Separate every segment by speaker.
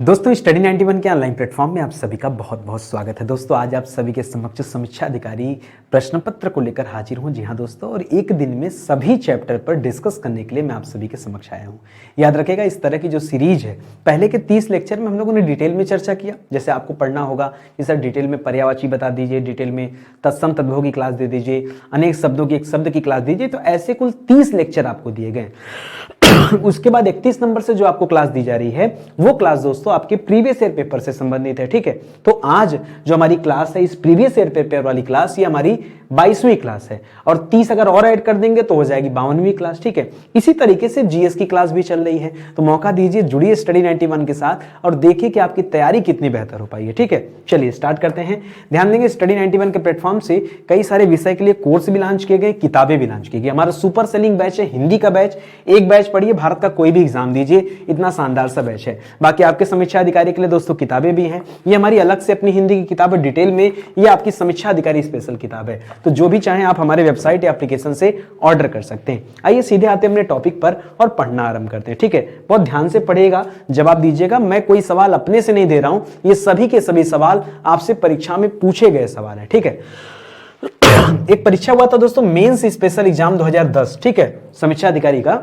Speaker 1: दोस्तों स्टडी 91 के online platform में आप सभी का बहुत बहुत स्वागत है। दोस्तों आज आप सभी के समक्ष समीक्षा अधिकारी प्रश्न पत्र को लेकर हाजिर हूं। जी हां दोस्तों, और एक दिन में सभी चैप्टर पर डिस्कस करने के लिए मैं आप सभी के समक्ष आया हूं। याद रखिएगा, इस तरह की जो सीरीज है, पहले के 30 लेक्चर में हम लोगों ने डिटेल में चर्चा किया। जैसे आपको पढ़ना होगा कि सर डिटेल में पर्यायवाची बता दीजिए, डिटेल में तत्सम तद्भव की क्लास दे दीजिए, अनेक शब्दों की एक शब्द की क्लास दीजिए, तो ऐसे कुल 30 लेक्चर आपको दिए गए। उसके बाद 31 नंबर से जो आपको क्लास दी जा रही है वो क्लास दोस्तों आपके प्रीवियस ईयर पेपर से संबंधित है। ठीक है, तो आज जो हमारी क्लास है, इस प्रीवियस ईयर पेपर वाली क्लास, ये हमारी 22वीं क्लास है, और 30 अगर और ऐड कर देंगे तो हो जाएगी 52वीं क्लास। ठीक है, इसी तरीके से जीएस की क्लास भी चल रही है, तो मौका दीजिए, जुड़िए स्टडी 91 के साथ और देखिए कि आपकी तैयारी कितनी बेहतर हो पाई है। ठीक है, चलिए स्टार्ट करते हैं। ध्यान देंगे, स्टडी 91 के प्लेटफॉर्म से कई सारे विषय के लिए कोर्स भी लॉन्च किए गए, किताबें भी लॉन्च की गई। हमारा सुपर सेलिंग बैच है, हिंदी का बैच, एक बैच पढ़िए, भारत का कोई भी एग्जाम दीजिए, इतना शानदार सा बैच है। बाकी आपके समीक्षा अधिकारी के लिए दोस्तों किताबें भी हैं, ये हमारी अलग से अपनी हिंदी की किताब है डिटेल में, ये आपकी समीक्षा अधिकारी स्पेशल किताब है। तो जो भी चाहें आप हमारे वेबसाइट या एप्लीकेशन से ऑर्डर कर सकते हैं। आइए सीधे आते हैं अपने टॉपिक पर और पढ़ना आरंभ करते हैं। ठीक है, बहुत ध्यान से पढ़िएगा, जवाब दीजिएगा। मैं कोई सवाल अपने से नहीं दे रहा हूं, ये सभी के सभी सवाल आपसे परीक्षा में पूछे गए सवाल है। ठीक है, एक परीक्षा हुआ था दोस्तों, मेंस स्पेशल एग्जाम 2010, ठीक है, समीक्षा अधिकारी का।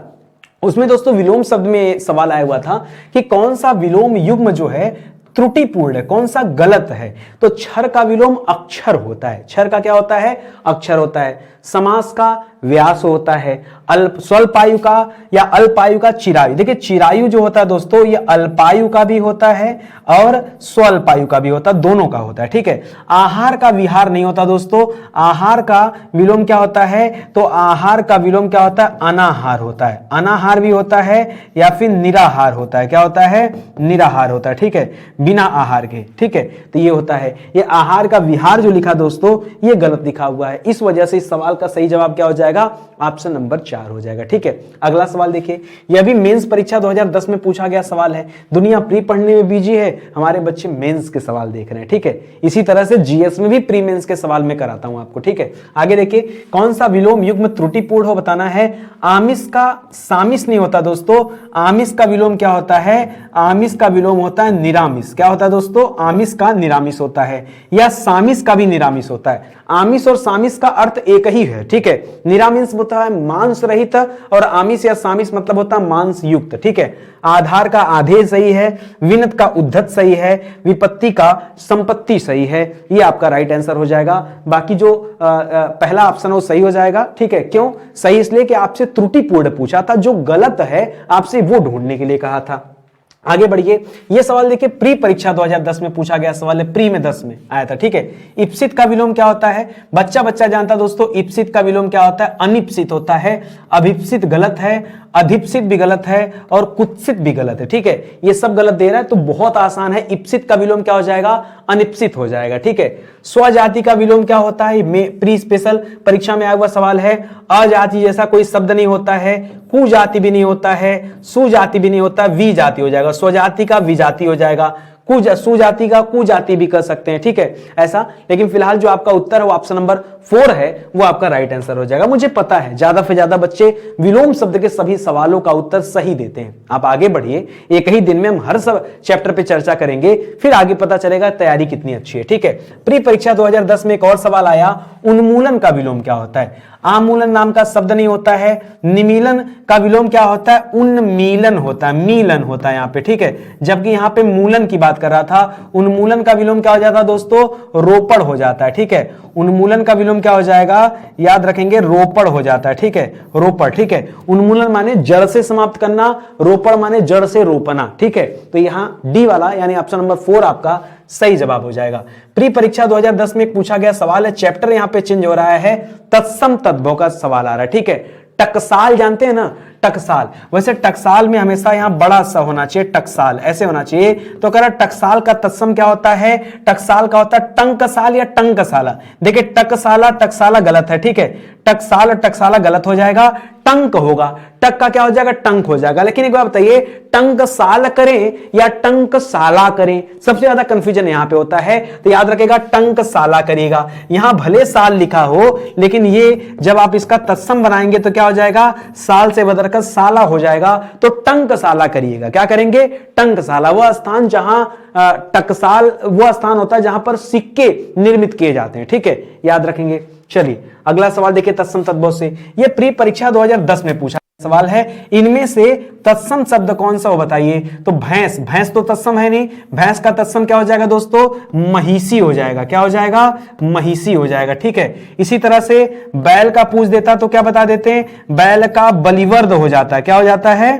Speaker 1: उसमें दोस्तों विलोम शब्द में सवाल आया हुआ था कि कौन सा विलोम युग्म जो है त्रुटिपूर्ण है, कौन सा गलत है। तो क्षर का विलोम अक्षर होता है, क्षर का क्या होता है, अक्षर होता है। समास का व्यास होता है। स्वल्पायु का या अल्पायु का चिरायु। देखिए चिरायु जो होता है दोस्तों, ये अल्पायु का भी होता है और स्वल्पायु का भी होता है, दोनों का होता है। ठीक है, आहार का विहार नहीं होता दोस्तों, आहार का विलोम क्या होता है, तो आहार का विलोम क्या होता है, अनाहार होता है। अनाहार भी होता है या फिर निराहार होता है, क्या होता है, निराहार होता है। ठीक है, बिना आहार के। ठीक है, तो ये होता है, ये आहार का विहार जो लिखा दोस्तों, ये गलत लिखा हुआ है। इस वजह से इस सवाल का सही जवाब क्या हो जाएगा, ऑप्शन नंबर 4 हो जाएगा। ठीक है, अगला सवाल देखिए, यह भी मेंस परीक्षा 2010 में पूछा गया सवाल है। दुनिया प्री पढ़ने में बिजी है, हमारे बच्चे मेंस के सवाल देख रहे हैं। ठीक है, इसी तरह से जीएस में भी प्री मेंस के सवाल में कराता हूं आपको। ठीक है, आगे देखिए, कौन सा विलोम युग्म त्रुटिपूर्ण हो बताना है। आमिष का सामिष नहीं होता दोस्तों, आमिष का विलोम क्या होता है, आमिष का विलोम होता है निरामिष। क्या होता है दोस्तों, आमिष का निरामिष होता है, या सामिष का भी निरामिष होता है। आमिष और सामिष का अर्थ एक ही है। ठीक है, निरामिष होता है मांस रहित और आमिष या सामिष मतलब होता है मांस युक्त। ठीक है, आधार का आधेय सही है, विनत का उद्धत सही है, विपत्ति का संपत्ति सही है। ये आपका राइट आंसर हो जाएगा। बाकी जो पहला ऑप्शन है वो सही हो जाएगा। ठीक है, क्यों सही, इसलिए कि आपसे त्रुटिपूर्ण पूछा था, जो गलत है आपसे वो ढूंढने के लिए कहा था। आगे बढ़िए, ये सवाल देखिए, प्री परीक्षा 2010 में पूछा गया सवाल है, प्री में 10 में आया था। ठीक है, इप्सित का विलोम क्या होता है, बच्चा जानता दोस्तों, इप्सित का विलोम क्या होता है, अनिप्सित होता है। अभिप्सित गलत है, अधिप्सित भी गलत है और कुत्सित भी गलत है। ठीक है, ये सब गलत दे रहा है, तो बहुत आसान है, इप्सित का विलोम क्या हो जाएगा, अनिप्सित हो जाएगा। ठीक है, स्वजाति का विलोम क्या होता है, प्री स्पेशल परीक्षा में आया हुआ सवाल है। अजाति जैसा कोई शब्द नहीं होता है, कुजाति भी नहीं होता है, सुजाति भी नहीं होता, विजाति हो जाएगा। स्वजाति का विजाति हो जाएगा, सुजाति का कुजाति भी कर सकते हैं। ठीक है, ऐसा, लेकिन फिलहाल जो आपका उत्तर है वो ऑप्शन नंबर 4 है, वो आपका राइट आंसर हो जाएगा। मुझे पता है ज्यादा से ज्यादा बच्चे विलोम शब्द के सभी सवालों का उत्तर सही देते हैं। आप आगे बढ़िए, एक ही दिन में हम हर सब चैप्टर पे चर्चा करेंगे, फिर आगे पता चलेगा तैयारी कितनी अच्छी है। ठीक है, प्री परीक्षा 2010 में एक और सवाल आया, उन्मूलन का विलोम क्या होता है। आमूलन नाम का शब्द नहीं होता है, निमीलन का विलोम क्या होता है, उन्मीलन होता है, मीलन होता है यहाँ पे। ठीक है, जबकि यहाँ पे मूलन की बात कर रहा था, उन्मूलन का विलोम क्या हो जाता है दोस्तों, रोपड़ हो जाता है। ठीक है, उन्मूलन का विलोम क्या हो जाएगा, याद रखेंगे, रोपड़ हो जाता है। ठीक है, रोपड़। ठीक है, उन्मूलन माने जड़ से समाप्त करना, रोपड़ माने जड़ से रोपना। ठीक है, तो यहाँ डी वाला यानी ऑप्शन नंबर 4 आपका सही जवाब हो जाएगा। प्री परीक्षा 2010 में पूछा गया सवाल है, चैप्टर यहां पे चेंज हो रहा है, तत्सम तद्भव का सवाल आ रहा है। ठीक है, टकसाल जानते हैं ना, टकसाल, वैसे टकसाल में हमेशा यहां बड़ा सा होना चाहिए, टकसाल ऐसे होना चाहिए। तो कह रहा टकसाल का तत्सम क्या होता है, टकसाल का होता है टंकसाल या टंकसाला। देखिए टकसाला टकसाला गलत है। ठीक है, टकसाल और टकसाला गलत हो जाएगा, टंक होगा, टक का क्या हो जाएगा, टंक हो जाएगा। लेकिन एक बार बताइए, टंकसाल करें या टंकसाला करें, सबसे ज्यादा कंफ्यूजन यहां पे होता है, तो याद रखेगा टंकसाला करिएगा। यहां भले साल लिखा हो, लेकिन ये जब आप इसका तत्सम बनाएंगे तो क्या हो जाएगा, साल से बदल का साला हो जाएगा तो टंकसाला करिएगा। क्या करेंगे? टंकसाला। वह स्थान जहां टकसाल वह स्थान होता है जहां पर सिक्के निर्मित किए जाते हैं। ठीक है, याद रखेंगे। चलिए अगला सवाल देखिए तत्सम तद्भव से। यह प्री परीक्षा 2010 में पूछा सवाल है। इनमें से तत्सम शब्द कौन सा हो बताइए? तो भैंस, भैंस तो तत्सम है नहीं। भैंस का तत्सम क्या हो जाएगा दोस्तों? महिषी हो जाएगा। क्या हो जाएगा? महिषी हो जाएगा। ठीक है, इसी तरह से बैल का पूछ देता तो क्या बता देते हैं? बैल का बलिवर्द हो जाता है। क्या हो जाता है?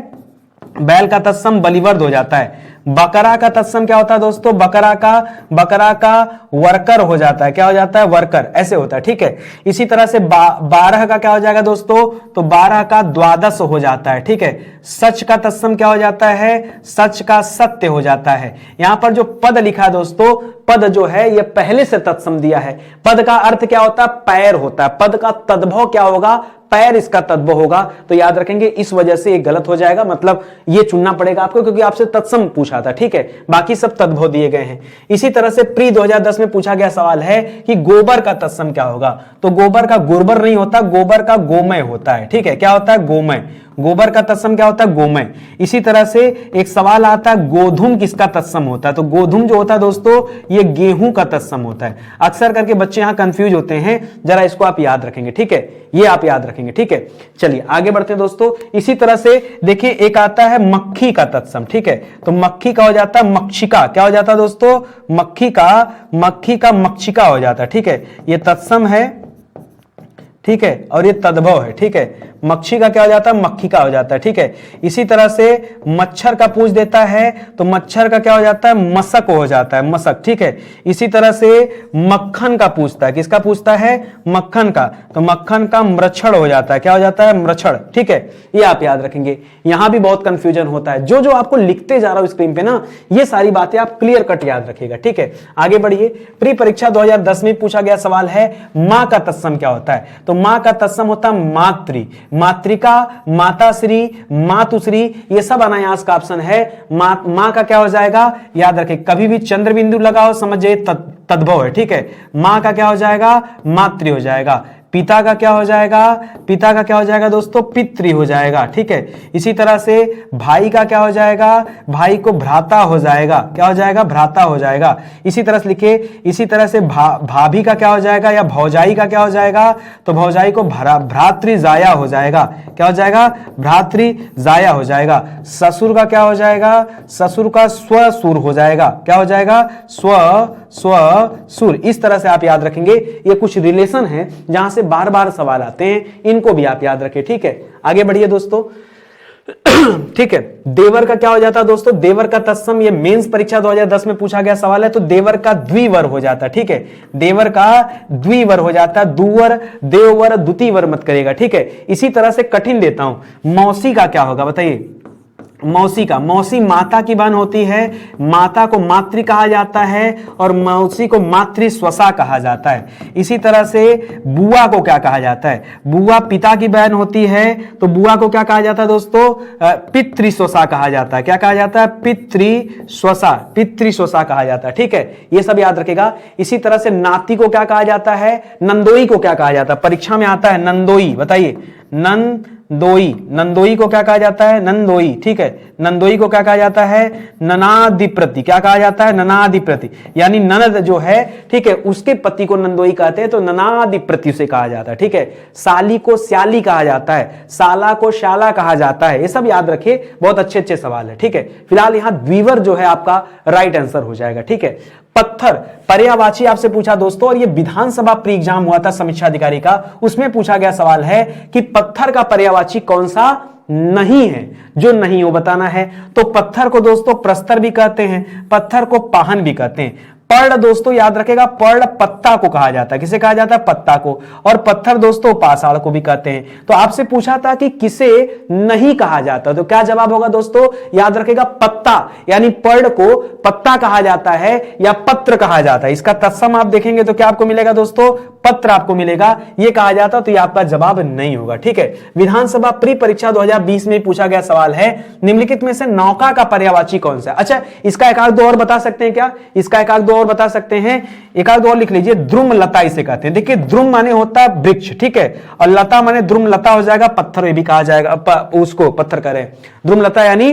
Speaker 1: बैल का तत्सम बलिवर्द हो जाता है। बकरा का तत्सम क्या होता है दोस्तों? बकरा का वर्कर हो जाता है। क्या हो जाता है? वर्कर, ऐसे होता है। ठीक है, इसी तरह से 12 का क्या हो जाएगा दोस्तों? तो 12 का द्वादश हो जाता है। ठीक है, सच का तत्सम क्या हो जाता है? सच का सत्य हो जाता है। यहां पर जो पद लिखा है दोस्तों, पद जो है यह पहले से तत्सम दिया है। पद का अर्थ क्या होता है? पैर होता है। पद का तद्भव क्या होगा? पैर इसका तद्भव होगा। तो याद रखेंगे, इस वजह से ये गलत हो जाएगा, मतलब ये चुनना पड़ेगा आपको क्योंकि आपसे तत्सम पूछा था। ठीक है, बाकी सब तद्भव दिए गए हैं। इसी तरह से प्री 2010 में पूछा गया सवाल है कि गोबर का तत्सम क्या होगा? तो गोबर का गोबर नहीं होता, गोबर का गोमय होता है। ठीक है, क्या होता है? गोमय। गोबर का तत्सम क्या होता है? गोमय। इसी तरह से एक सवाल आता है गोधूम किसका तत्सम होता है? तो गोधूम जो होता है दोस्तों ये गेहूं का तत्सम होता है। अक्सर करके बच्चे यहां कंफ्यूज होते हैं, जरा इसको आप याद रखेंगे। ठीक है, ये आप याद रखेंगे। ठीक है, चलिए आगे बढ़ते हैं दोस्तों। इसी तरह से देखिए एक आता है मक्खी का तत्सम। ठीक है, तो मक्खी का हो जाता है मक्षिका। क्या हो जाता है दोस्तों? मक्खी का मक्षिका हो जाता है। ठीक है, ये तत्सम है। ठीक है, और ये तद्भव है। ठीक है, मक्षी का क्या हो जाता है? मक्खी का हो जाता है। ठीक है, इसी तरह से मच्छर का पूछ देता है तो मच्छर का क्या हो जाता है? मशक हो जाता है, मशक। ठीक है, इसी तरह से मक्खन का पूछता है। किसका पूछता है? मक्खन का। तो मक्खन का मृक्षण हो जाता है। क्या हो जाता है? मृक्षण। ठीक है, ये आप याद रखेंगे। यहां भी बहुत कंफ्यूजन होता है। जो जो आपको लिखते जा रहा हूं स्क्रीन पे ना, ये सारी बातें आप क्लियर कट याद रखिएगा। ठीक है, आगे बढ़िए। प्री परीक्षा 2010 में पूछा गया सवाल है मां का तत्सम क्या होता है? तो मां का तत्सम होता है मातृ, मातृका, माताश्री, मातुश्री, ये सब अनायास का ऑप्शन है। मां का क्या हो जाएगा? याद रखें, कभी भी चंद्र बिंदु लगाओ समझ जाइए तद्भव है। ठीक है, मां का क्या हो जाएगा? मातृ हो जाएगा। पिता का क्या हो जाएगा? पिता का क्या हो जाएगा दोस्तों? पितृ हो जाएगा। ठीक है, इसी तरह से भाई का क्या हो जाएगा? भाई को भ्राता हो जाएगा। क्या हो जाएगा? भ्राता हो जाएगा। इसी तरह से लिखिए, इसी तरह से भाभी का क्या हो जाएगा या भौजाई का क्या हो जाएगा? तो भौजाई को भ्रातृजाया हो जाएगा। क्या हो जाएगा? भ्रातृजाया हो जाएगा। ससुर का क्या हो जाएगा? ससुर का स्वसुर हो जाएगा। क्या हो जाएगा? स्वसुर। इस तरह से आप याद रखेंगे। ये कुछ रिलेशन है जहां से बार बार सवाल आते हैं, इनको भी आप याद रखें। ठीक है, आगे बढ़िए दोस्तों। ठीक है, देवर का क्या हो जाता है दोस्तों? देवर का तत्सम, ये मेंस परीक्षा 2010 में पूछा गया सवाल है। तो देवर का द्विवर हो जाता है। ठीक है, देवर का द्विवर हो जाता है। दुवर, देववर, द्वितीयवर मत करेगा। ठीक है, इसी तरह से कठिन देता हूं, मौसी का क्या होगा बताइए? मौसी का, मौसी माता की बहन होती है। माता को मातृ कहा जाता है और मौसी को मातृ स्वसा कहा जाता है। इसी तरह से बुआ को क्या कहा जाता है? बुआ पिता की बहन होती है तो बुआ को क्या कहा जाता है दोस्तों? पितृ स्वसा कहा जाता है। क्या कहा जाता है? पितृ स्वसा कहा जाता है। ठीक है, ये सब याद रखेगा। इसी तरह से नाती को क्या कहा जाता है? नंदोई को क्या कहा जाता है? परीक्षा में आता है नंदोई, बताइए। नंदोई को क्या कहा जाता है? नंदोई। ठीक है, नंदोई को क्या कहा जाता है? ननाधिप्रति। क्या कहा जाता है? ननाधिप्रति, यानी ननद जो है, ठीक है, उसके पति को नंदोई कहते हैं तो ननाधिप्रति से कहा जाता है। ठीक है, साली को स्याली कहा जाता है, साला को शाला कहा जाता है। ये सब याद रखिए, बहुत अच्छे अच्छे सवाल है। ठीक है, फिलहाल यहां द्विवर जो है आपका राइट आंसर हो जाएगा। ठीक है, पत्थर पर्यायवाची आपसे पूछा दोस्तों, और ये विधानसभा प्री एग्जाम हुआ था समीक्षा अधिकारी का, उसमें पूछा गया सवाल है कि पत्थर का पर्यायवाची कौन सा नहीं है? जो नहीं हो बताना है। तो पत्थर को दोस्तों प्रस्तर भी कहते हैं, पत्थर को पाहन भी कहते हैं। पर्ण दोस्तों याद रखेगा, पर्ण पत्ता को कहा जाता है। किसे कहा जाता है? पत्ता को। और पत्थर दोस्तों पाषाण को भी कहते हैं। तो आपसे पूछा था कि किसे नहीं कहा जाता, तो क्या जवाब होगा दोस्तों? याद रखेगा पत्ता, यानी पर्ण को पत्ता कहा जाता है या पत्र कहा जाता है। इसका तत्सम आप देखेंगे तो क्या आपको मिलेगा दोस्तों? पत्र आपको मिलेगा, ये कहा जाता तो ये आपका जवाब नहीं होगा। ठीक है, विधानसभा प्री परीक्षा 2020 में पूछा गया सवाल है, निम्नलिखित में से नौका का पर्यायवाची कौन सा है? अच्छा, इसका एक आध दो और बता सकते हैं क्या? इसका एक आध दो और बता सकते हैं, एक आध दो और लिख लीजिए। द्रुम लता इसे कहते हैं। देखिए, द्रुम माने होता है वृक्ष, ठीक है, और लता माने द्रुम लता हो जाएगा, पत्थर ये भी कहा जाएगा, उसको पत्थर करें, द्रुम लता यानी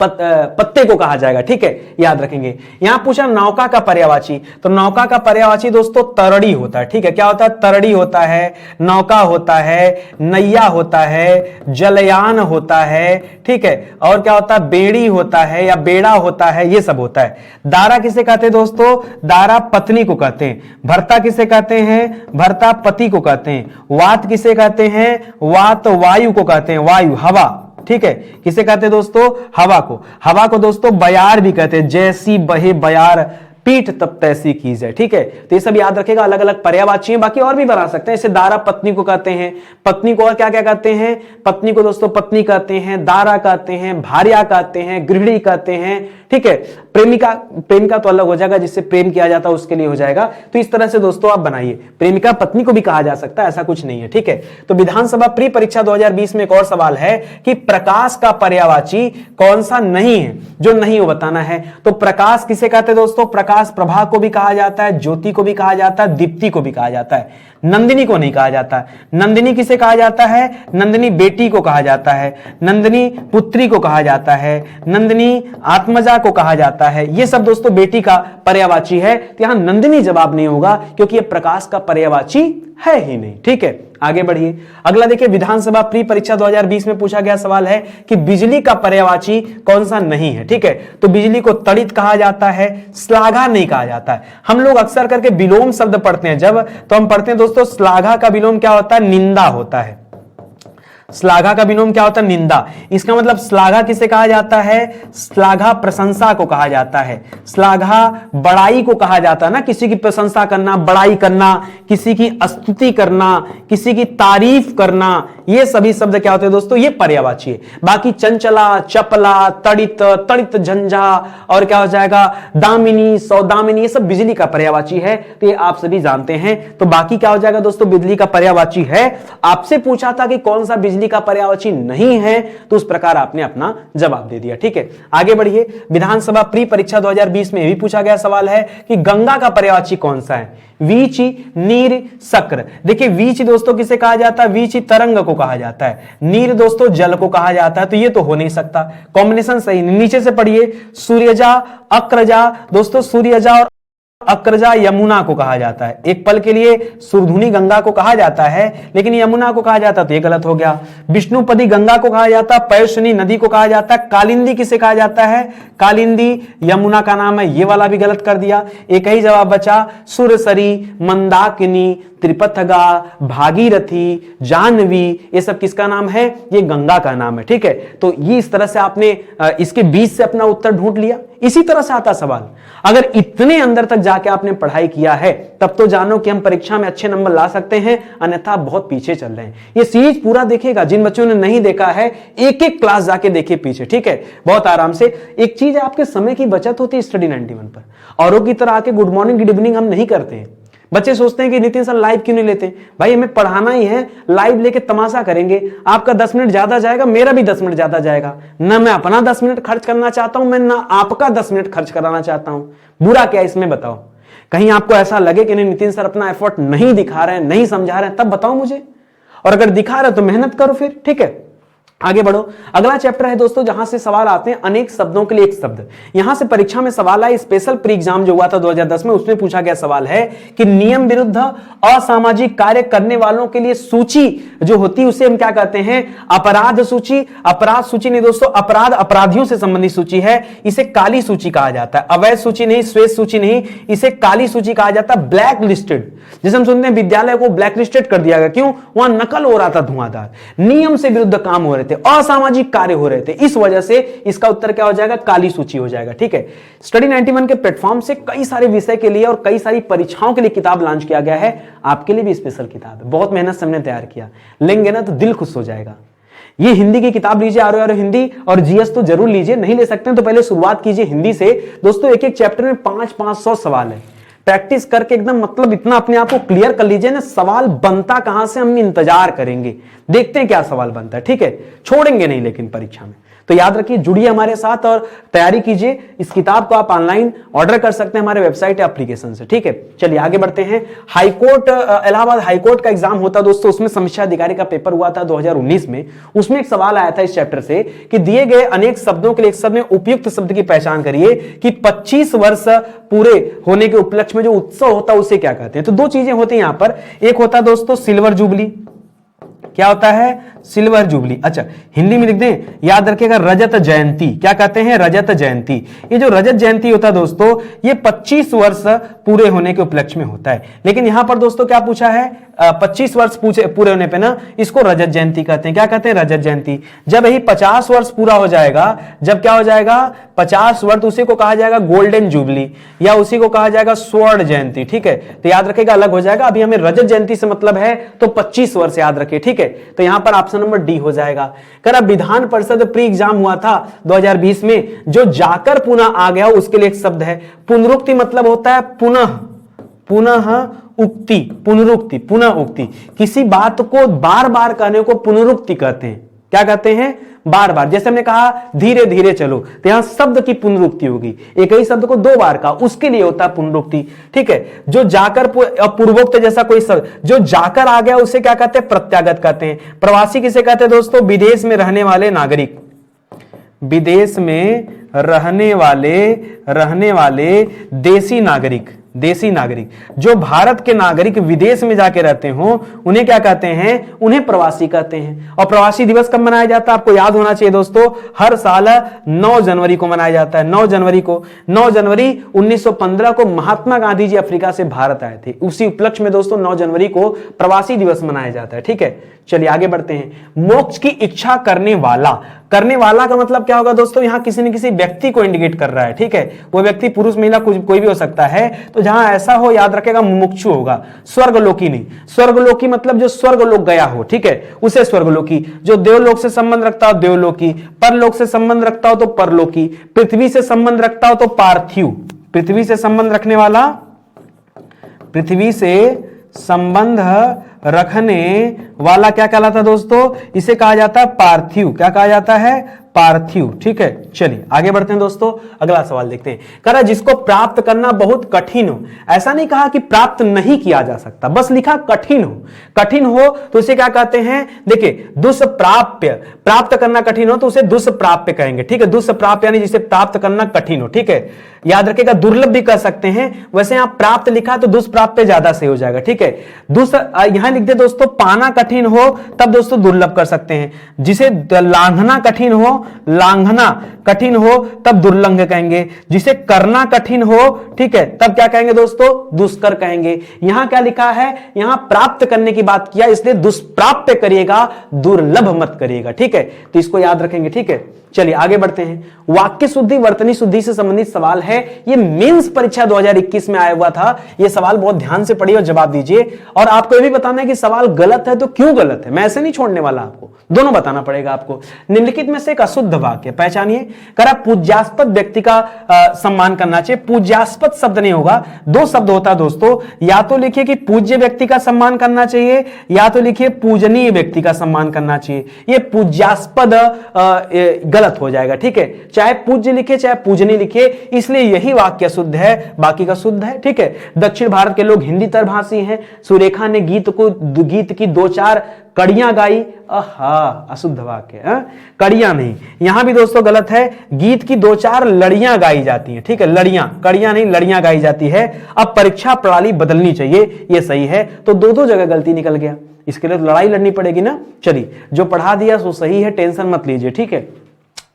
Speaker 1: पत्ते को कहा जाएगा। ठीक है, याद रखेंगे। यहां पूछा नौका का पर्यायवाची, तो नौका का पर्यायवाची दोस्तों तरड़ी होता है। ठीक है, क्या होता है? तरड़ी होता है, नौका होता है, नैया होता है, जलयान होता है, ठीक है, और क्या होता है? बेड़ी होता है या बेड़ा होता है, ये सब होता है। दारा किसे कहते हैं दोस्तों? दारा पत्नी को कहते हैं। भरता किसे कहते हैं? भरता पति को कहते हैं। वात किसे कहते हैं? वात वायु को कहते हैं, वायु हवा। ठीक है, किसे कहते हैं दोस्तों? हवा को। हवा को दोस्तों बयार भी कहते हैं, जैसी बहे बयार पीठ तब तैसी की जाए। ठीक है, तो ये सब याद रखेगा, अलग अलग पर्यायवाची हैं, बाकी और भी बना सकते हैं। इसे दारा पत्नी को कहते हैं, पत्नी को और क्या क्या कहते हैं? पत्नी को दोस्तों पत्नी कहते हैं, दारा कहते हैं, भार्या कहते हैं, गृहिणी कहते हैं। ठीक है, प्रेमिका, प्रेमिका तो अलग हो जाएगा, जिससे प्रेम किया जाता है उसके लिए हो जाएगा। तो इस तरह से दोस्तों आप बनाइए, प्रेमिका पत्नी को भी कहा जा सकता है, ऐसा कुछ नहीं है। ठीक है, तो विधानसभा प्री परीक्षा 2020 में एक और सवाल है कि प्रकाश का पर्यायवाची कौन सा नहीं है? जो नहीं वो बताना है। तो प्रकाश किसे कहते हैं दोस्तों? प्रकाश प्रभा को भी कहा जाता है, ज्योति को भी कहा जाता है, दीप्ति को भी कहा जाता है। नंदिनी को नहीं कहा जाता है। नंदिनी किसे कहा जाता है? नंदिनी बेटी को कहा जाता है, नंदिनी पुत्री को कहा जाता है, नंदिनी आत्मजा को कहा जाता है। ये सब दोस्तों बेटी का पर्यायवाची है, तो यहां नंदिनी जवाब नहीं होगा, क्योंकि यह प्रकाश का पर्यायवाची है ही नहीं। ठीक है, आगे बढ़िए। अगला देखिए, विधानसभा प्री परीक्षा 2020 में पूछा गया सवाल है कि बिजली का पर्यायवाची कौन सा नहीं है? ठीक है, तो बिजली को तड़ित कहा जाता है, श्लाघा नहीं कहा जाता है। हम लोग अक्सर करके विलोम शब्द पढ़ते हैं जब, तो हम पढ़ते हैं दोस्तों श्लाघा का विलोम क्या होता है? निंदा होता है। श्लाघा का विलोम क्या होता है? निंदा। इसका मतलब श्लाघा किसे कहा जाता है? श्लाघा प्रशंसा को कहा जाता है, श्लाघा बड़ाई को कहा जाता है ना, किसी की प्रशंसा करना, बड़ाई करना, किसी की स्तुति करना, किसी की तारीफ करना, ये सभी शब्द क्या होते हैं दोस्तों? ये पर्यायवाची है। बाकी चंचला, चपला, तड़ित, तड़ित झंझा, और क्या हो जाएगा? दामिनी, सौदामिनी, ये सब बिजली का पर्यायवाची है, तो ये आप सभी जानते हैं। तो बाकी क्या हो जाएगा दोस्तों? बिजली का पर्यायवाची है। आपसे पूछा था कि कौन सा बिजली का पर्यायवाची नहीं है, तो उस प्रकार आपने अपना जवाब दे दिया। ठीक है, आगे बढ़िए। विधानसभा प्री परीक्षा 2020 में भी पूछा गया सवाल है कि गंगा का पर्यायवाची कौन सा है? वीची, नीर, शक्र। देखिए, वीची दोस्तों किसे कहा जाता है? वीची तरंग को कहा जाता है, नीर दोस्तों जल को कहा जाता है, तो ये तो हो नहीं सकता, कॉम्बिनेशन सही नहीं। नीचे से पढ़िए, सूर्यजा, अक्रजा। दोस्तों सूर्यजा और अक्रजा यमुना को कहा जाता है। एक पल के लिए सुरधुनी गंगा को कहा जाता है, लेकिन यमुना को कहा जाता तो ये गलत हो गया। विष्णुपदी गंगा को कहा जाता है, पैशनी नदी को कहा जाता है। कालिंदी किसे कहा जाता है? कालिंदी यमुना का नाम है, ये वाला भी गलत कर दिया। एक ही जवाब बचा, सुरसरी, मंदाकिनी, त्रिपथगा, भागीरथी, जाह्नवी, ये सब किसका नाम है? ये गंगा का नाम है। ठीक है, तो ये इस तरह से आपने इसके बीच से अपना उत्तर ढूंढ लिया। इसी तरह से आता सवाल। अगर इतने अंदर तक जाके आपने पढ़ाई किया है, तब तो जानो कि हम परीक्षा में अच्छे नंबर ला सकते हैं, अन्यथा बहुत पीछे चल रहे हैं। ये सीरीज पूरा देखिएगा, जिन बच्चों ने नहीं देखा है एक एक क्लास जाके देखिए पीछे। ठीक है, बहुत आराम से। एक चीज है, आपके समय की बचत होती है स्टडी 91 पर। औरों की तरह आके गुड मॉर्निंग गुड इवनिंग हम नहीं करते हैं। बच्चे सोचते हैं कि नितिन सर लाइव क्यों नहीं लेते? भाई हमें पढ़ाना ही है, लाइव लेके तमाशा करेंगे। आपका 10 मिनट ज्यादा जाएगा, मेरा भी 10 मिनट ज्यादा जाएगा। ना मैं अपना 10 मिनट खर्च करना चाहता हूं, मैं ना आपका 10 मिनट खर्च कराना चाहता हूं। बुरा क्या इसमें बताओ? कहीं आपको ऐसा लगे कि नहीं नितिन सर अपना एफर्ट नहीं दिखा रहे हैं, नहीं समझा रहे हैं, तब बताओ मुझे। और अगर दिखा रहे तो मेहनत करो फिर। ठीक है, आगे बढ़ो। अगला चैप्टर है दोस्तों, जहां से सवाल आते हैं अनेक शब्दों के लिए एक शब्द। यहां से परीक्षा में सवाल आया, स्पेशल प्री एग्जाम जो हुआ था 2010 में, उसमें पूछा गया सवाल है कि नियम विरुद्ध असामाजिक कार्य करने वालों के लिए सूची जो होती है उसे हम क्या कहते हैं? अपराध सूची। अपराध सूची नहीं दोस्तों, अपराध अपराधियों से संबंधित सूची है, इसे काली सूची कहा जाता है। अवैध सूची नहीं, श्वेत सूची नहीं, इसे काली सूची कहा जाता है। ब्लैक लिस्टेड, जैसे हम सुनते हैं विद्यालय को ब्लैक लिस्टेड कर दिया गया, क्यों? वहां नकल हो रहा था धुआंधार, नियम से विरुद्ध काम हो रहे थे, असामाजिक कार्य हो रहे थे, इस वजह से इसका उत्तर क्या हो जाएगा? काली सूची हो जाएगा। ठीक है, स्टडी 91 के प्लेटफॉर्म से कई सारे विषय के लिए और कई सारी परीक्षाओं के लिए किताब लॉन्च किया गया है। आपके लिए भी स्पेशल किताब है, बहुत मेहनत से हमने तैयार किया। लेंगे ना तो दिल खुश हो जाएगा। ये हिंदी की किताब लीजिए, आर हिंदी, और जीएस तो जरूर लीजिए। नहीं ले सकते हैं तो पहले शुरुआत कीजिए हिंदी से। दोस्तों एक एक चैप्टर में 500-500 सवाल है। प्रैक्टिस करके एकदम मतलब इतना अपने आप को क्लियर कर लीजिए ना, सवाल बनता कहां से हम इंतजार करेंगे, देखते हैं क्या सवाल बनता है, ठीक है, छोड़ेंगे नहीं लेकिन परीक्षा में। तो याद रखिए, जुड़िए हमारे साथ और तैयारी कीजिए। इस किताब को आप ऑनलाइन ऑर्डर कर सकते हैं हमारे वेबसाइट या एप्लीकेशन से, ठीक है। चलिए आगे बढ़ते हैं। हाईकोर्ट, इलाहाबाद हाईकोर्ट का एग्जाम होता दोस्तों, उसमें समीक्षा अधिकारी का पेपर हुआ था 2019 में। उसमें एक सवाल आया था इस चैप्टर से कि दिए गए अनेक शब्दों के लिए एक शब्द में उपयुक्त शब्द की पहचान करिए कि 25 वर्ष पूरे होने के उपलक्ष्य में जो उत्सव होता है उसे क्या कहते हैं। तो दो चीजें होती हैं यहां पर, एक होता है दोस्तों सिल्वर जुबली। क्या होता है? Silver jubilee. अच्छा, हिंदी में लिख दें, याद रखिएगा रजत जयंती। क्या कहते हैं? रजत जयंती। ये जो रजत जयंती होता है दोस्तों, ये 25 वर्ष पूरे होने के उपलक्ष्य में होता है। लेकिन यहां पर दोस्तों क्या पूछा है, 25 वर्ष पूरे होने पे ना इसको रजत जयंती कहते हैं। क्या कहते हैं? रजत जयंती। जब यही 50 वर्ष पूरा हो जाएगा, जब क्या हो जाएगा 50 वर्ष, उसी को कहा जाएगा गोल्डन जुबली या उसी को कहा जाएगा स्वर्ण जयंती, ठीक है। तो याद रखिएगा अलग हो जाएगा। अभी हमें रजत जयंती से मतलब है तो 25 वर्ष याद रखिए, ठीक है। तो यहां पर ऑप्शन नंबर डी हो जाएगा। कर विधान परिषद प्री एग्जाम हुआ था 2020 में, जो जाकर पुनः आ गया उसके लिए एक शब्द है पुनरुक्ति। मतलब होता है पुनः, पुनः उक्ति, पुनरुक्ति, पुनः उक्ति। किसी बात को बार बार कहने को पुनरुक्ति कहते हैं। क्या कहते हैं? बार बार। जैसे हमने कहा धीरे धीरे चलो, तो यहां शब्द की पुनरुक्ति होगी। एक ही शब्द को दो बार कहा, उसके लिए होता है पुनरुक्ति, ठीक है। जो जाकर, पूर्वोक्त जैसा कोई शब्द जो जाकर आ गया उसे क्या कहते हैं? प्रत्यागत कहते हैं। प्रवासी किसे कहते हैं दोस्तों? विदेश में रहने वाले नागरिक, विदेश में रहने वाले देसी नागरिक, देसी नागरिक। जो भारत के नागरिक विदेश में जाके रहते हो उन्हें क्या कहते हैं? उन्हें प्रवासी कहते हैं। और प्रवासी दिवस कब मनाया जाता है? आपको याद होना चाहिए दोस्तों, हर साल 9 जनवरी को मनाया जाता है। 9 जनवरी को, 9 जनवरी 1915 को महात्मा गांधी जी अफ्रीका से भारत आए थे। उसी उपलक्ष्य में दोस्तों 9 जनवरी को प्रवासी दिवस मनाया जाता है, ठीक है। चलिए आगे बढ़ते हैं। मोक्ष की इच्छा करने वाला, करने वाला का मतलब क्या होगा दोस्तों? यहां किसी न किसी व्यक्ति को इंडिकेट कर रहा है, ठीक है। वो व्यक्ति पुरुष महिला कोई भी हो सकता है। तो जहां ऐसा हो याद रखेगा मुमुक्षु होगा, स्वर्गलोकी नहीं। स्वर्गलोकी मतलब जो स्वर्गलोक गया हो, ठीक है, उसे स्वर्गलोकी। जो देवलोक से संबंध रखता हो देवलोकी, परलोक से संबंध रखता हो तो परलोकी, पृथ्वी से संबंध रखता हो तो पार्थिव। पृथ्वी से संबंध रखने वाला, पृथ्वी से संबंध रखने वाला क्या कहलाता है दोस्तों? इसे कहा जाता है पार्थिव। क्या कहा जाता है? पार्थिव, ठीक है। चलिए आगे बढ़ते हैं दोस्तों, अगला सवाल देखते हैं। कह रहा जिसको प्राप्त करना बहुत कठिन हो, ऐसा नहीं कहा कि प्राप्त नहीं किया जा सकता, बस लिखा कठिन हो। कठिन हो तो इसे क्या कहते हैं? देखिए दुष्प्राप्य, प्राप्त करना कठिन हो तो उसे दुष्प्राप्य कहेंगे, ठीक है। दुष्प्राप्य यानी जिसे प्राप्त करना कठिन हो, ठीक है। याद रखिएगा दुर्लभ भी कह सकते हैं, वैसे यहां प्राप्त लिखा तो दुष्प्राप्य ज्यादा सही हो जाएगा, ठीक है। यहां लिख दे दोस्तों पाना कठिन हो तब दोस्तों दुर्लभ कर सकते हैं। जिसे लांघना कठिन हो, लांघना कठिन हो तब दुर्लंघ कहेंगे। जिसे करना कठिन हो, ठीक है, तब क्या कहेंगे दोस्तों? दुष्कर कहेंगे। यहां क्या लिखा है? यहां प्राप्त करने की बात किया, इसलिए दुष्प्राप्य करिएगा, दुर्लभ मत करिएगा, ठीक है। तो इसको याद रखेंगे, ठीक है। चलिए आगे बढ़ते हैं। वाक्य शुद्धि वर्तनी शुद्धि से संबंधित सवाल है। ये मेंस परीक्षा 2021 में आया हुआ था। ये सवाल बहुत ध्यान से पढ़िए और जवाब दीजिए। और आपको ये भी बताना है कि सवाल गलत है तो क्यों गलत है। मैं ऐसे नहीं छोड़ने वाला, आपको दोनों बताना पड़ेगा आपको। निम्नलिखित में से एक अशुद्ध वाक्य पहचानिए। करा पूज्यास्पद व्यक्ति का सम्मान करना चाहिए। पूज्यास्पद शब्द नहीं होगा, दो शब्द होता है दोस्तों। या तो लिखिए कि पूज्य व्यक्ति का सम्मान करना चाहिए, या तो लिखिए पूजनीय व्यक्ति का सम्मान करना चाहिए। ये पूज्यास्पद गलत हो जाएगा, ठीक है। चाहे पूज्य लिखे चाहे पूजनीय लिखे, इसलिए यही वाक्य शुद्ध है, बाकी का शुद्ध है, ठीक है। दक्षिण भारत के लोग हिंदी तरभाषी हैं। सुरेखा ने गीत की 2-4 कड़ियां गाई। अशुद्ध वाक्य, कड़ियां नहीं। यहां भी दोस्तों गलत है, गीत की 2-4 लड़ियां गाई जाती हैं, ठीक है। लड़ियां, कड़ियां नहीं, लड़ियां गाई जाती है। अब परीक्षा प्रणाली बदलनी चाहिए, ये सही है। तो दो जगह गलती निकल गया, इसके लिए लड़ाई लड़नी पड़ेगी ना। चलिए जो पढ़ा दिया सो सही है, टेंशन मत लीजिए, ठीक है।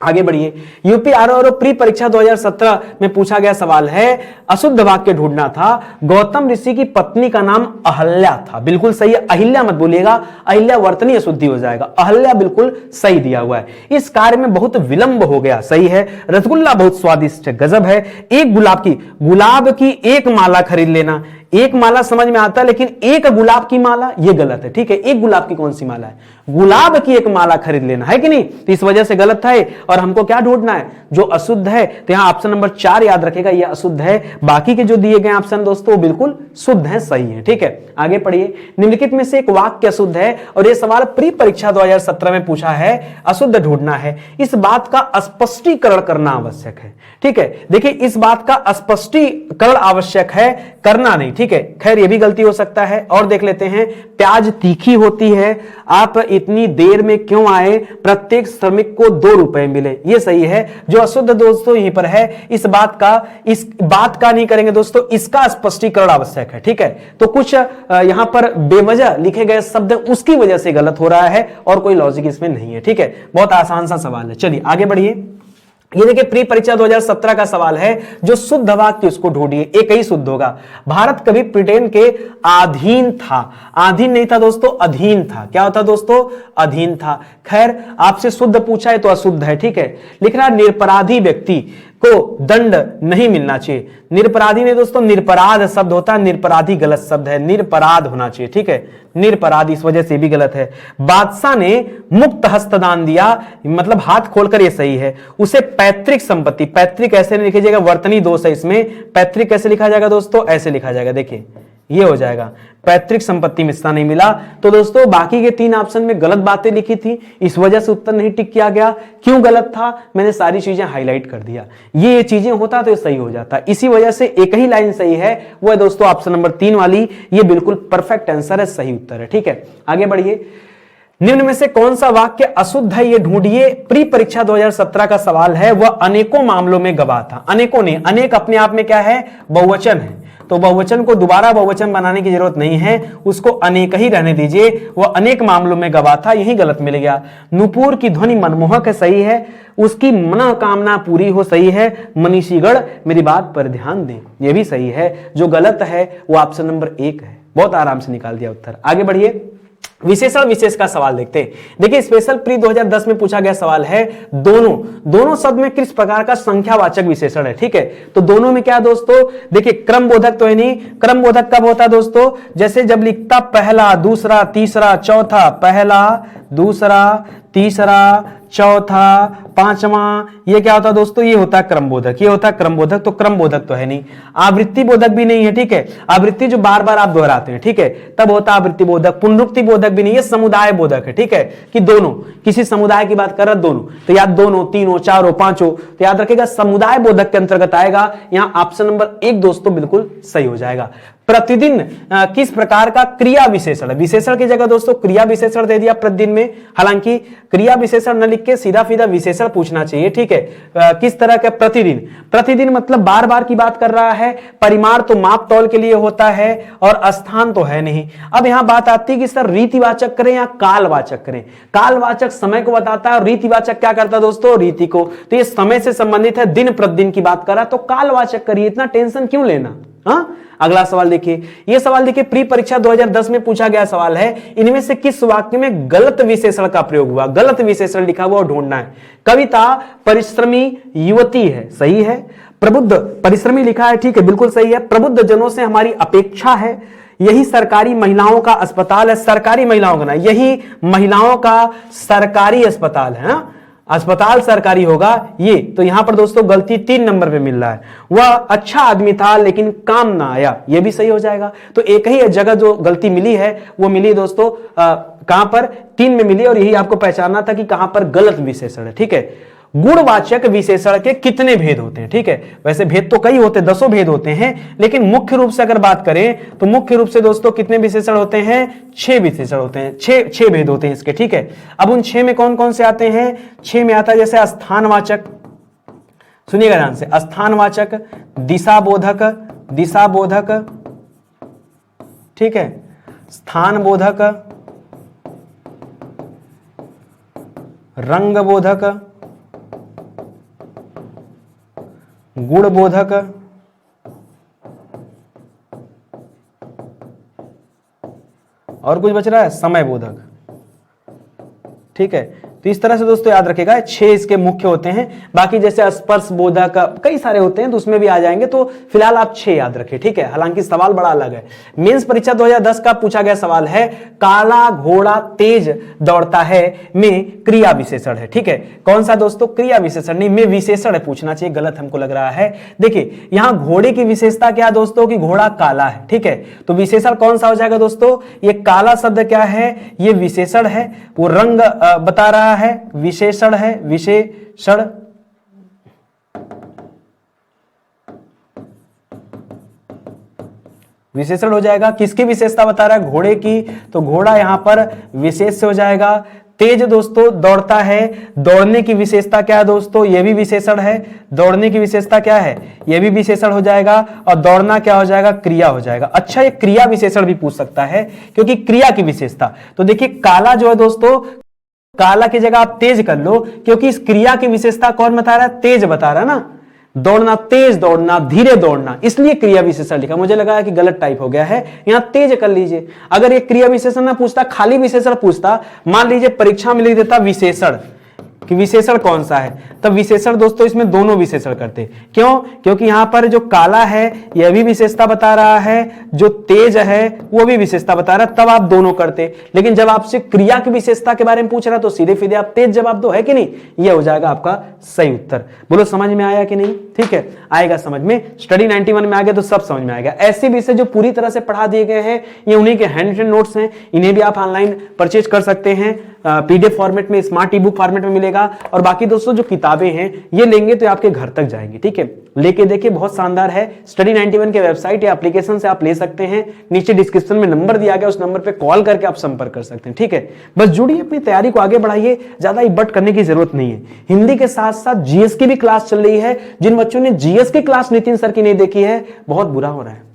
Speaker 1: आगे बढ़िए। यूपी आरओ प्री परीक्षा 2017 में पूछा गया सवाल है, अशुद्ध वाक्य ढूंढना था। गौतम ऋषि की पत्नी का नाम अहल्या था। बिल्कुल सही है, अहिल्या मत बोलिएगा, अहिल्या वर्तनी अशुद्धि हो जाएगा। अहल्या बिल्कुल सही दिया हुआ है। इस कार्य में बहुत विलंब हो गया, सही है। रसगुल्ला बहुत स्वादिष्ट है, गजब है। एक गुलाब की एक माला खरीद लेना, एक माला समझ में आता है, लेकिन एक गुलाब की माला ये गलत है, ठीक है। एक गुलाब की कौन सी माला है, गुलाब की एक माला खरीद लेना है कि नहीं, तो इस वजह से गलत है। और हमको क्या ढूंढना है, जो अशुद्ध है, तो यहां ऑप्शन नंबर 4 याद रखेगा, ये अशुद्ध है। बाकी के जो दिए गए ऑप्शन दोस्तों वो बिल्कुल शुद्ध है, सही है, ठीक है। आगे पढ़िए, निम्नलिखित में से एक वाक्य अशुद्ध है, और यह सवाल प्री परीक्षा 2017 में पूछा है, अशुद्ध ढूंढना है, इस बात का स्पष्टीकरण करना आवश्यक है, ठीक है। देखिए इस बात का स्पष्टीकरण आवश्यक है, करना नहीं, ठीक है। खैर ये भी गलती हो सकता है। और देख लेते हैं, प्याज तीखी होती है, आप इतनी देर में क्यों आए, प्रत्येक श्रमिक को 2 रुपए मिले, ये सही है। जो अशुद्ध दोस्तों यहीं पर है, इस बात का नहीं करेंगे दोस्तों, इसका स्पष्टीकरण आवश्यक है, ठीक है। तो कुछ यहां पर बेवजह लिखे गए शब्द उसकी वजह से गलत हो रहा है, और कोई लॉजिक इसमें नहीं है, ठीक है। बहुत आसान सा सवाल है, चलिए आगे बढ़िए। ये देखिए प्री परीक्षा 2017 का सवाल है, जो शुद्ध वाक्य उसको ढूंढिए, एक ही शुद्ध होगा। भारत कभी ब्रिटेन के अधीन था, अधीन नहीं था दोस्तों, अधीन था। क्या होता दोस्तों, अधीन था। खैर आपसे शुद्ध पूछा है तो अशुद्ध है, ठीक है। लिखना, निरपराधी व्यक्ति को दंड नहीं मिलना चाहिए। निरपराधी नहीं दोस्तों, निरपराध शब्द होता है, निरपराधी गलत शब्द है, निरपराध होना चाहिए, ठीक है। निरपराध, इस वजह से भी गलत है। बादशाह ने मुक्त हस्तदान दिया, मतलब हाथ खोलकर, ये सही है। उसे पैतृक संपत्ति, पैतृक ऐसे नहीं लिखा जाएगा, वर्तनी दोष है इसमें। पैतृक कैसे लिखा जाएगा दोस्तों, ऐसे लिखा जाएगा, देखिए ये हो जाएगा, पैतृक संपत्ति में हिस्सा नहीं मिला। तो दोस्तों बाकी के 3 ऑप्शन में गलत बातें लिखी थी, इस वजह से उत्तर नहीं टिक किया गया। क्यों गलत था, मैंने सारी चीजें हाईलाइट कर दिया। ये चीजें होता तो ये सही हो जाता, इसी वजह से एक ही लाइन सही है, वो है दोस्तों ऑप्शन नंबर 3 वाली। ये बिल्कुल परफेक्ट आंसर है, सही उत्तर है, ठीक है। आगे बढ़िए, निम्न में से कौन सा वाक्य अशुद्ध है, ये ढूंढिए। प्री परीक्षा 2017 का सवाल है, वह अनेकों मामलों में गवाह था। अनेकों नहीं, अनेक अपने आप में क्या है, बहुवचन है, तो बहुवचन को दोबारा बहुवचन बनाने की जरूरत नहीं है, उसको अनेक ही रहने दीजिए। वह अनेक मामलों में गवाह था, यही गलत मिल गया। नुपुर की ध्वनि मनमोहक है, सही है। उसकी मनोकामना पूरी हो, सही है। मनीषीगढ़ मेरी बात पर ध्यान दें, यह भी सही है। जो गलत है वो ऑप्शन नंबर 1 है। बहुत आराम से निकाल दिया उत्तर। आगे बढ़िए, विशेषण विशेष का सवाल देखते हैं। देखिए स्पेशल प्री 2010 में पूछा गया सवाल है, दोनों शब्द में किस प्रकार का संख्यावाचक विशेषण है, ठीक है। तो दोनों में क्या है दोस्तों, देखिए क्रमबोधक तो है नहीं। क्रमबोधक कब होता है दोस्तों, जैसे जब लिखता पहला, दूसरा, तीसरा, चौथा, पहला, दूसरा, तीसरा, चौथा, पांचवा, ये क्या होता है दोस्तों, ये होता है क्रमबोधक, ये होता है क्रमबोधक। तो क्रमबोधक तो है नहीं। आवृत्ति बोधक भी नहीं है, ठीक है। आवृत्ति जो बार बार आप दोहराते हैं, ठीक है, तब होता है आवृत्ति बोधक। पुनरुक्ति बोधक भी नहीं, ये समुदाय बोधक है, ठीक है, कि दोनों, किसी समुदाय की बात कर रहा है, दोनों, तो याद दोनों, तीनों, चारों, पांचों, तो याद रखेगा समुदाय बोधक के अंतर्गत आएगा। यहां ऑप्शन नंबर 1 दोस्तों बिल्कुल सही हो जाएगा। प्रतिदिन किस प्रकार का क्रिया विशेषण है, विशेषण की जगह दोस्तों क्रिया विशेषण दे दिया प्रतिदिन में, हालांकि क्रिया विशेषण न लिख के सीधा सीधा विशेषण पूछना चाहिए, ठीक है। किस तरह का प्रतिदिन, प्रतिदिन मतलब बार बार की बात कर रहा है। परिमाण तो माप तौल के लिए होता है, और स्थान तो है नहीं। अब यहां बात आती है कि सर रीतिवाचक करें या कालवाचक करें। कालवाचक समय को बताता है, और रीतिवाचक क्या करता है दोस्तों, रीति को। तो ये समय से संबंधित है, दिन प्रतिदिन की बात कर रहा है, तो कालवाचक करिए, इतना टेंशन क्यों लेना। हाँ, अगला सवाल देखिए, यह सवाल देखिए प्री परीक्षा 2010 में पूछा गया सवाल है, इनमें से किस वाक्य में गलत विशेषण का प्रयोग हुआ। गलत विशेषण लिखा हुआ और ढूंढना है। कविता परिश्रमी युवती है, सही है। प्रबुद्ध, परिश्रमी लिखा है, ठीक है, बिल्कुल सही है। प्रबुद्ध जनों से हमारी अपेक्षा है, यही सरकारी महिलाओं का अस्पताल है। सरकारी महिलाओं का ना, यही महिलाओं का सरकारी अस्पताल है ना, अस्पताल सरकारी होगा ये। तो यहां पर दोस्तों गलती 3 नंबर पे मिल रहा है। वह अच्छा आदमी था लेकिन काम ना आया, ये भी सही हो जाएगा। तो एक ही जगह जो गलती मिली है वो मिली दोस्तों कहां पर, 3 में मिली, और यही आपको पहचानना था कि कहां पर गलत विशेषण है, ठीक है। गुणवाचक विशेषण के कितने भेद होते हैं, ठीक है। वैसे भेद तो कई होते हैं, 10 भेद होते हैं, लेकिन मुख्य रूप से अगर बात करें तो मुख्य रूप से दोस्तों कितने विशेषण होते हैं, 6 विशेषण होते हैं, 6 भेद होते हैं इसके, ठीक है। अब उन 6 में कौन कौन से आते हैं, 6 में आता है जैसे स्थानवाचक, सुनिएगा ध्यान से, स्थानवाचक, दिशाबोधक, दिशाबोधक, ठीक है, स्थानबोधक, रंगबोधक, गुणबोधक, और कुछ बच रहा है, समय बोधक, ठीक है। तो इस तरह से दोस्तों याद रखेगा, 6 इसके मुख्य होते हैं। बाकी जैसे स्पर्श बोधक कई सारे होते हैं तो उसमें भी आ जाएंगे, तो फिलहाल आप 6 याद रखें, ठीक है। हालांकि सवाल बड़ा अलग है। मेंस परीक्षा 2010 का पूछा गया सवाल है, काला घोड़ा तेज दौड़ता है में क्रिया विशेषण है, ठीक है। कौन सा दोस्तों? क्रिया विशेषण नहीं, में विशेषण है, पूछना चाहिए, गलत हमको लग रहा है। देखिए यहां घोड़े की विशेषता क्या है दोस्तों कि घोड़ा काला है, ठीक है। तो विशेषण कौन सा हो जाएगा दोस्तों? ये काला शब्द क्या है? ये विशेषण है, वो रंग बता रहा है, विशेषण है, विशेषण। विशेषण हो जाएगा। किसकी विशेषता बता रहा है? घोड़े की, तो घोड़ा यहां पर विशेष हो जाएगा। तेज दोस्तों दौड़ता है, दौड़ने की विशेषता क्या है दोस्तों? यह भी विशेषण है। दौड़ने की विशेषता क्या है? यह भी विशेषण हो जाएगा। और दौड़ना क्या हो जाएगा? क्रिया हो जाएगा। अच्छा, ये क्रिया विशेषण भी पूछ सकता है क्योंकि क्रिया की विशेषता। तो देखिए काला जो है दोस्तों, काला की जगह आप तेज कर लो, क्योंकि इस क्रिया की विशेषता कौन बता रहा है? तेज बता रहा है ना। दौड़ना, तेज दौड़ना, धीरे दौड़ना, इसलिए क्रिया विशेषण लिखा। मुझे लगा कि गलत टाइप हो गया है, यहां तेज कर लीजिए। अगर ये क्रिया विशेषण ना पूछता, खाली विशेषण पूछता, मान लीजिए परीक्षा में लिख देता विशेषण, कि विशेषण कौन सा है, तब विशेषण दोस्तों इसमें दोनों विशेषण करते। क्यों? क्योंकि यहां पर जो काला है यह भी विशेषता बता रहा है, जो तेज है वो भी विशेषता बता रहा है, तब आप दोनों करते। लेकिन जब आपसे क्रिया की विशेषता के बारे में पूछ रहा है तो सीधे सीधे आप तेज जवाब दो, है कि नहीं? यह हो जाएगा आपका सही उत्तर। बोलो समझ में आया कि नहीं? ठीक है, आएगा समझ में। स्टडी 91 में आ गया तो सब समझ में आएगा। ऐसे विषय जो पूरी तरह से पढ़ा दिए गए हैं, ये उन्हीं के हैंड रिटन नोट्स हैं, इन्हें भी आप ऑनलाइन परचेज कर सकते हैं। पीडीएफ फॉर्मेट में, स्मार्ट ई बुक फॉर्मेट में मिलेगा। और बाकी दोस्तों जो किताबें हैं ये लेंगे तो आपके घर तक जाएंगे, ठीक है। लेके देखिए, बहुत शानदार है। स्टडी 91 के वेबसाइट या एप्लीकेशन से आप ले सकते हैं। नीचे डिस्क्रिप्शन में नंबर दिया गया, उस नंबर पे कॉल करके आप संपर्क कर सकते हैं, ठीक है। बस जुड़िए, अपनी तैयारी को आगे बढ़ाइए, ज्यादा इबट करने की जरूरत नहीं है। हिंदी के साथ साथ जीएस की भी क्लास चल रही है। जिन बच्चों ने जीएस की क्लास नितिन सर की नहीं देखी है, बहुत बुरा हो रहा है,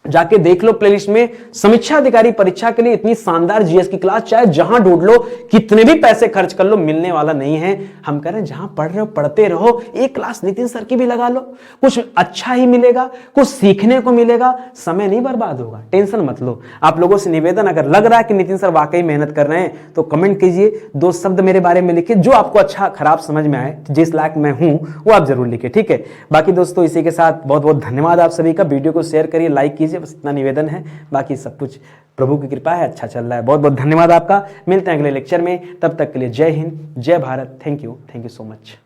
Speaker 1: जाके देख लो प्लेलिस्ट में। समीक्षा अधिकारी परीक्षा के लिए इतनी शानदार जीएस की क्लास, चाहे जहां ढूंढ लो, कितने भी पैसे खर्च कर लो, मिलने वाला नहीं है। हम कह रहे हैं जहां पढ़ रहे हो पढ़ते रहो, एक क्लास नितिन सर की भी लगा लो, कुछ अच्छा ही मिलेगा, कुछ सीखने को मिलेगा, समय नहीं बर्बाद होगा, टेंशन मत लो। आप लोगों से निवेदन, अगर लग रहा है कि नितिन सर वाकई मेहनत कर रहे हैं तो कमेंट कीजिए, 2 शब्द मेरे बारे में लिखिए, जो आपको अच्छा खराब समझ में आए, जिस लायक मैं हूं वो आप जरूर लिखिए, ठीक है। बाकी दोस्तों इसी के साथ बहुत बहुत धन्यवाद आप सभी का। वीडियो को शेयर करिए, लाइक कीजिए, बस इतना निवेदन है। बाकी सब कुछ प्रभु की कृपा है, अच्छा चल रहा है। बहुत बहुत धन्यवाद आपका। मिलते हैं अगले लेक्चर में, तब तक के लिए जय हिंद, जय Bharat. Thank you so much.